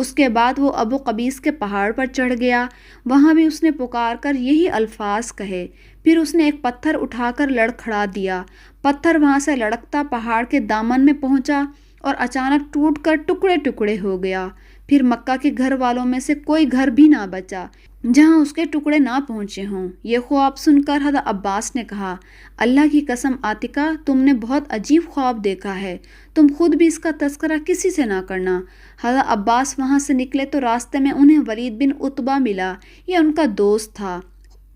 اس کے بعد وہ ابو قبیس کے پہاڑ پر چڑھ گیا، وہاں بھی اس نے پکار کر یہی الفاظ کہے۔ پھر اس نے ایک پتھر اٹھا کر لڑکھڑا دیا، پتھر وہاں سے لڑکتا پہاڑ کے دامن میں پہنچا اور اچانک ٹوٹ کر ٹکڑے ٹکڑے ہو گیا۔ پھر مکہ کے گھر والوں میں سے کوئی گھر بھی نہ بچا جہاں اس کے ٹکڑے نہ پہنچے ہوں۔ یہ خواب سن کر حضرت عباس نے کہا، اللہ کی قسم عاتکہ، تم نے بہت عجیب خواب دیکھا ہے، تم خود بھی اس کا تذکرہ کسی سے نہ کرنا۔ حضرت عباس وہاں سے نکلے تو راستے میں انہیں ولید بن عتبہ ملا، یہ ان کا دوست تھا۔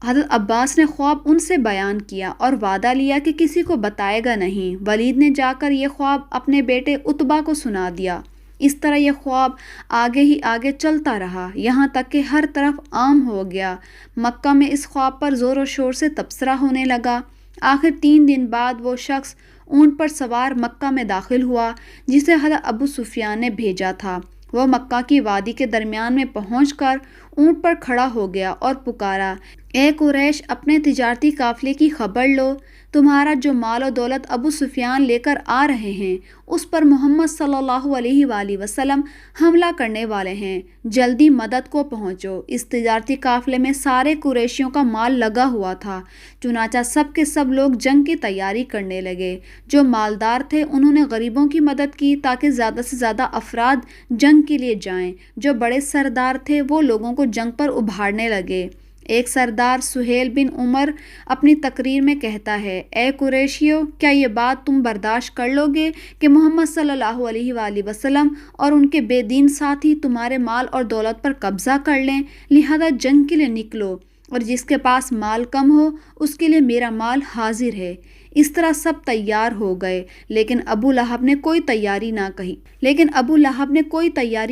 حضرت عباس نے خواب ان سے بیان کیا اور وعدہ لیا کہ کسی کو بتائے گا نہیں۔ ولید نے جا کر یہ خواب اپنے بیٹے عتبہ کو سنا دیا۔ اس طرح یہ خواب آگے ہی آگے چلتا رہا، یہاں تک کہ ہر طرف عام ہو گیا۔ مکہ میں اس خواب پر زور و شور سے تبصرہ ہونے لگا۔ آخر 3 دن بعد وہ شخص اونٹ پر سوار مکہ میں داخل ہوا جسے حضرت ابو سفیان نے بھیجا تھا۔ وہ مکہ کی وادی کے درمیان میں پہنچ کر اونٹ پر کھڑا ہو گیا اور پکارا، اے قریش، اپنے تجارتی قافلے کی خبر لو، تمہارا جو مال و دولت ابو سفیان لے کر آ رہے ہیں اس پر محمد صلی اللہ علیہ وآلہ وسلم حملہ کرنے والے ہیں، جلدی مدد کو پہنچو۔ اس تجارتی قافلے میں سارے قریشیوں کا مال لگا ہوا تھا، چنانچہ سب کے سب لوگ جنگ کی تیاری کرنے لگے۔ جو مالدار تھے انہوں نے غریبوں کی مدد کی تاکہ زیادہ سے زیادہ افراد جنگ کے لیے جائیں۔ جو بڑے سردار تھے وہ لوگوں کو جنگ پر ابھارنے لگے۔ ایک سردار سہیل بن عمر اپنی تقریر میں کہتا ہے، اے قریشیو، کیا یہ بات تم برداشت کر لو گے کہ محمد صلی اللہ علیہ وآلہ وسلم اور ان کے بے دین ساتھی تمہارے مال اور دولت پر قبضہ کر لیں؟ لہذا جنگ کے لیے نکلو، اور جس کے پاس مال کم ہو اس کے لیے میرا مال حاضر ہے۔ اس طرح سب تیار ہو گئے، لیکن ابو لہب نے کوئی تیاری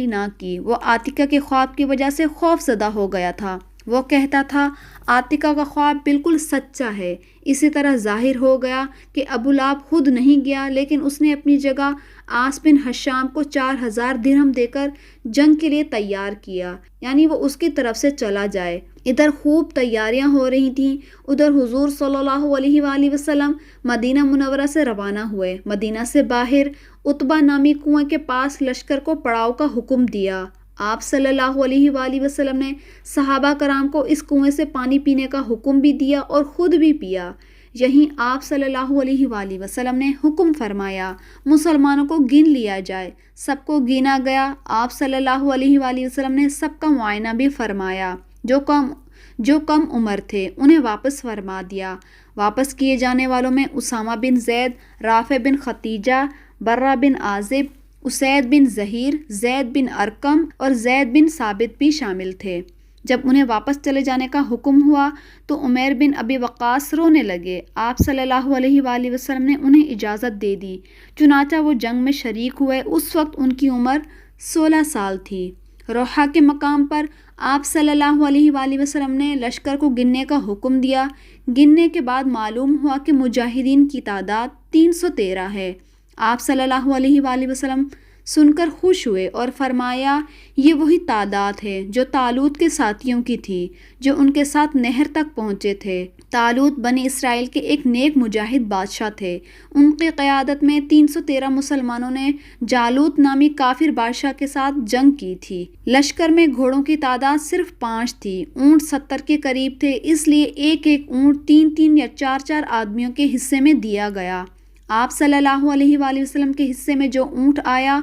نہ کی۔ وہ عاتکہ کے خواب کی وجہ سے خوف زدہ ہو گیا تھا۔ وہ کہتا تھا، عاتکہ کا خواب بالکل سچا ہے۔ اسی طرح ظاہر ہو گیا کہ ابو لہب خود نہیں گیا، لیکن اس نے اپنی جگہ عاص بن ہشام کو 4000 درہم دے کر جنگ کے لیے تیار کیا، یعنی وہ اس کی طرف سے چلا جائے۔ ادھر خوب تیاریاں ہو رہی تھیں، ادھر حضور صلی اللہ علیہ وآلہ وسلم مدینہ منورہ سے روانہ ہوئے۔ مدینہ سے باہر عتبہ نامی کنویں کے پاس لشکر کو پڑاؤ کا حکم دیا۔ آپ صلی اللہ علیہ وآلہ وسلم نے صحابہ کرام کو اس کنویں سے پانی پینے کا حکم بھی دیا اور خود بھی پیا۔ یہیں آپ صلی اللہ علیہ وآلہ وسلم نے حکم فرمایا، مسلمانوں کو گن لیا جائے۔ سب کو گنا گیا۔ آپ صلی اللہ علیہ وآلہ وسلم نے سب کا معائنہ بھی فرمایا۔ جو کم عمر تھے انہیں واپس فرما دیا۔ واپس کیے جانے والوں میں اسامہ بن زید، رافع بن ختیجہ، برہ بن عازب، اسید بن ظہیر، زید بن ارقم اور زید بن ثابت بھی شامل تھے۔ جب انہیں واپس چلے جانے کا حکم ہوا تو عمیر بن ابی وقاص رونے لگے۔ آپ صلی اللہ علیہ وآلہ وسلم نے انہیں اجازت دے دی، چنانچہ وہ جنگ میں شریک ہوئے۔ اس وقت ان کی عمر 16 سال تھی۔ روحہ کے مقام پر آپ صلی اللہ علیہ وآلہ وسلم نے لشکر کو گننے کا حکم دیا۔ گننے کے بعد معلوم ہوا کہ مجاہدین کی تعداد 313 ہے۔ آپ صلی اللہ علیہ وآلہ وسلم سن کر خوش ہوئے اور فرمایا، یہ وہی تعداد ہے جو طالوت کے ساتھیوں کی تھی جو ان کے ساتھ نہر تک پہنچے تھے۔ طالوت بنی اسرائیل کے ایک نیک مجاہد بادشاہ تھے۔ ان کی قیادت میں 313 مسلمانوں نے جالوت نامی کافر بادشاہ کے ساتھ جنگ کی تھی۔ لشکر میں گھوڑوں کی تعداد صرف 5 تھی، اونٹ 70 کے قریب تھے، اس لیے ایک ایک اونٹ 3 یا 4 آدمیوں کے حصے میں دیا گیا۔ آپ صلی اللہ علیہ وآلہ وسلم کے حصے میں جو اونٹ آیا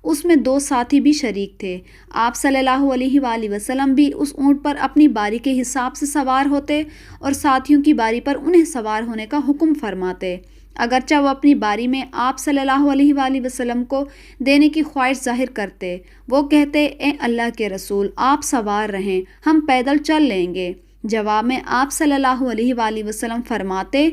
اس میں 2 ساتھی بھی شریک تھے۔ آپ صلی اللہ علیہ وآلہ وسلم بھی اس اونٹ پر اپنی باری کے حساب سے سوار ہوتے اور ساتھیوں کی باری پر انہیں سوار ہونے کا حکم فرماتے۔ اگرچہ وہ اپنی باری میں آپ صلی اللہ علیہ وآلہ وسلم کو دینے کی خواہش ظاہر کرتے، وہ کہتے، اے اللہ کے رسول، آپ سوار رہیں، ہم پیدل چل لیں گے۔ جواب میں آپ صلی اللہ علیہ وآلہ وسلم فرماتے،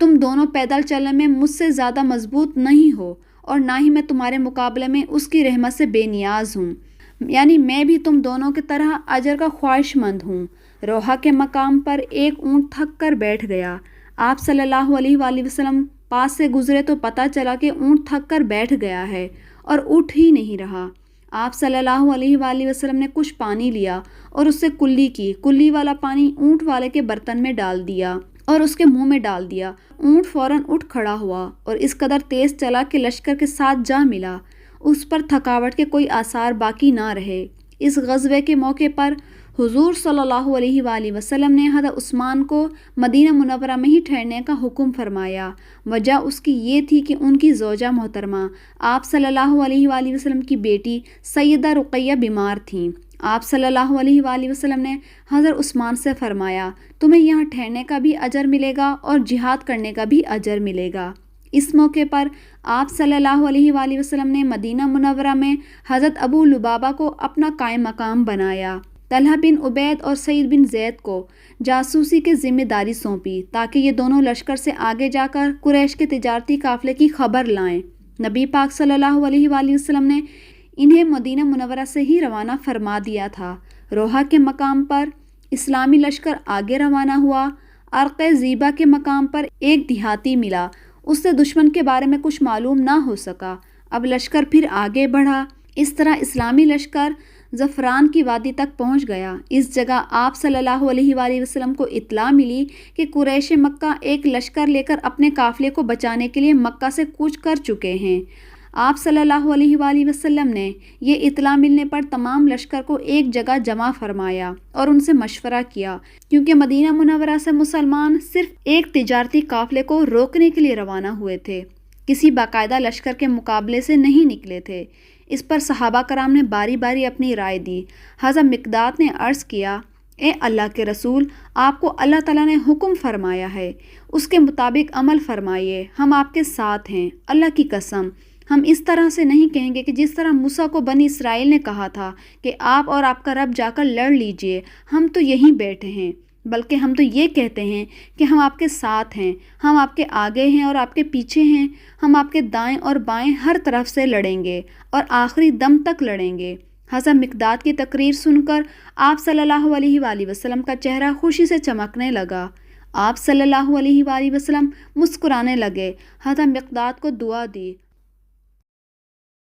تم دونوں پیدل چلنے میں مجھ سے زیادہ مضبوط نہیں ہو اور نہ ہی میں تمہارے مقابلے میں اس کی رحمت سے بے نیاز ہوں، یعنی میں بھی تم دونوں کی طرح اجر کا خواہش مند ہوں۔ روحہ کے مقام پر ایک اونٹ تھک کر بیٹھ گیا۔ آپ صلی اللہ علیہ وآلہ وسلم پاس سے گزرے تو پتہ چلا کہ اونٹ تھک کر بیٹھ گیا ہے اور اٹھ ہی نہیں رہا۔ آپ صلی اللہ علیہ وآلہ وسلم نے کچھ پانی لیا اور اس سے کلی کی، کلی والا پانی اونٹ والے کے برتن میں ڈال دیا اور اس کے منہ میں ڈال دیا۔ اونٹ فوراً اٹھ کھڑا ہوا اور اس قدر تیز چلا کہ لشکر کے ساتھ جا ملا۔ اس پر تھکاوٹ کے کوئی آثار باقی نہ رہے۔ اس غزوے کے موقع پر حضور صلی اللہ علیہ وآلہ وسلم نے حضرت عثمان کو مدینہ منورہ میں ہی ٹھہرنے کا حکم فرمایا۔ وجہ اس کی یہ تھی کہ ان کی زوجہ محترمہ آپ صلی اللہ علیہ وآلہ وسلم کی بیٹی سیدہ رقیہ بیمار تھیں۔ آپ صلی اللہ علیہ وآلہ وسلم نے حضرت عثمان سے فرمایا، تمہیں یہاں ٹھہرنے کا بھی اجر ملے گا اور جہاد کرنے کا بھی اجر ملے گا۔ اس موقع پر آپ صلی اللہ علیہ وآلہ وسلم نے مدینہ منورہ میں حضرت ابو لبابہ کو اپنا قائم مقام بنایا۔ طلحہ بن عبید اور سعید بن زید کو جاسوسی کی ذمہ داری سونپی تاکہ یہ دونوں لشکر سے آگے جا کر قریش کے تجارتی قافلے کی خبر لائیں۔ نبی پاک صلی اللہ علیہ وآلہ وسلم نے انہیں مدینہ منورہ سے ہی روانہ فرما دیا تھا۔ روحہ کے مقام پر اسلامی لشکر آگے روانہ ہوا۔ عرق زیبہ کے مقام پر ایک دیہاتی ملا، اس سے دشمن کے بارے میں کچھ معلوم نہ ہو سکا۔ اب لشکر پھر آگے بڑھا۔ اس طرح اسلامی لشکر زعفران کی وادی تک پہنچ گیا۔ اس جگہ آپ صلی اللہ علیہ وآلہ وسلم کو اطلاع ملی کہ قریش مکہ ایک لشکر لے کر اپنے قافلے کو بچانے کے لیے مکہ سے کوچ کر چکے ہیں۔ آپ صلی اللہ علیہ وآلہ وسلم نے یہ اطلاع ملنے پر تمام لشکر کو ایک جگہ جمع فرمایا اور ان سے مشورہ کیا، کیونکہ مدینہ منورہ سے مسلمان صرف ایک تجارتی قافلے کو روکنے کے لیے روانہ ہوئے تھے، کسی باقاعدہ لشکر کے مقابلے سے نہیں نکلے تھے۔ اس پر صحابہ کرام نے باری باری اپنی رائے دی۔ حضرت مقداد نے عرض کیا، اے اللہ کے رسول، آپ کو اللہ تعالیٰ نے حکم فرمایا ہے، اس کے مطابق عمل فرمائیے، ہم آپ کے ساتھ ہیں۔ اللہ کی قسم، ہم اس طرح سے نہیں کہیں گے کہ جس طرح موسیٰ کو بنی اسرائیل نے کہا تھا کہ آپ اور آپ کا رب جا کر لڑ لیجئے، ہم تو یہیں بیٹھے ہیں، بلکہ ہم تو یہ کہتے ہیں کہ ہم آپ کے ساتھ ہیں، ہم آپ کے آگے ہیں اور آپ کے پیچھے ہیں، ہم آپ کے دائیں اور بائیں ہر طرف سے لڑیں گے اور آخری دم تک لڑیں گے۔ حضرت مقداد کی تقریر سن کر آپ صلی اللہ علیہ وآلہ وسلم کا چہرہ خوشی سے چمکنے لگا۔ آپ صلی اللہ علیہ وآلہ وسلم مسکرانے لگے، حضرت مقداد کو دعا دی